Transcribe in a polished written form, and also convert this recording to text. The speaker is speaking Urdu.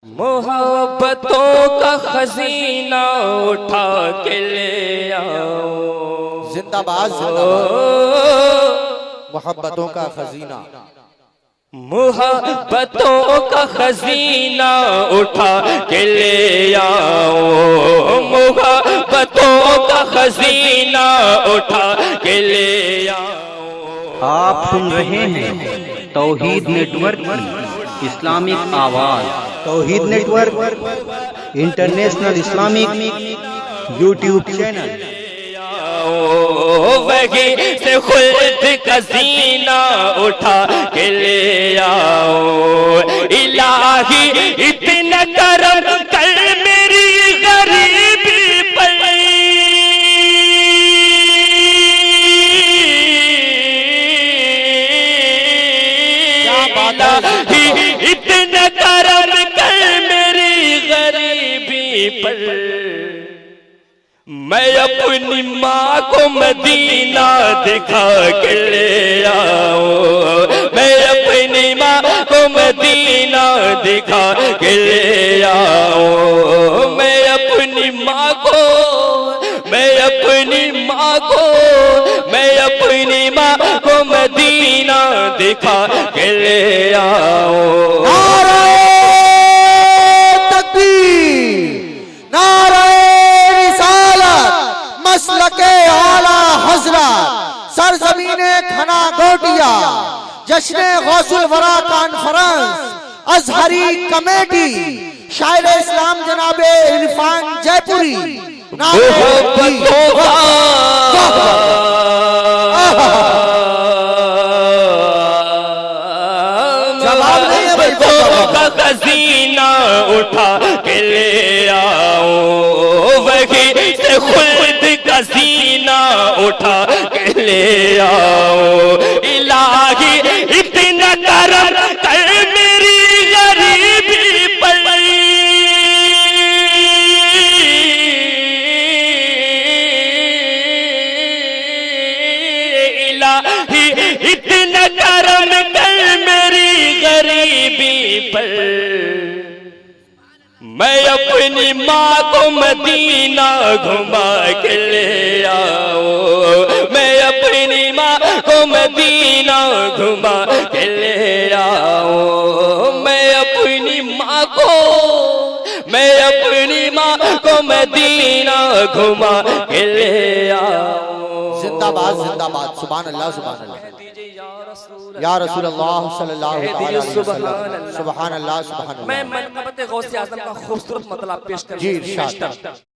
محبتوں کا خزینہ اٹھا کے لے آؤ، زندہ باد زندہ باد، محبتوں کا خزینہ، محبتوں کا خزینہ اٹھا کے لے آؤ، محبتوں کا خزینہ اٹھا کے لے آؤ۔ آپ سن رہے ہیں توحید نیٹ ورک کی اسلامک آواز۔ Tawheed network international Islamic YouTube channel. وہی سے خلد کا سینہ اٹھا کے لے آؤ، الہی اتنا کرم کر میری غریبی پر، الہی اتنا کرم کر میری غریبی پر، میں اپنی ماں کو مدینہ دکھا کے لے آؤں، میں اپنی ماں کو مدینہ دکھا کے لے آؤں، میں اپنی ماں کو، میں اپنی ماں کو، میں اپنی ماں کو مدینہ دکھا کے لے آؤں۔ نعرہ تکبیر، نعرہ مسلک اعلیٰ حضرت، سرزمین کھنا گوٹیا، جشن غوث الورا کانفرنس، ازہری کمیٹی، شاعر اسلام جناب عرفان جے پوری، خزینہ اٹھا کے لے آؤ، وہی سے خلد کا سینہ اٹھا کے لے آؤ، الہی اتنا کرم کر میری غریبی پر، الہی اتنا کرم کر میری غریبی پر، میں اپنی ماں کو مدینہ گھما کے لے آؤں، میں اپنی ماں کو مدینہ گھما کے لے آؤں، میں اپنی ماں کو، میں اپنی ماں کو مدینہ گھما کے لے آؤں۔ زندہ باد زندہ باد، سبحان اللہ سبحان اللہ، یا رسول اللہ صلی اللہ علیہ وسلم، سبحان اللہ سبحان اللہ۔ میں منقبت غوث اعظم کا خوبصورت مطلب پیش کروں۔ جی ارشاد۔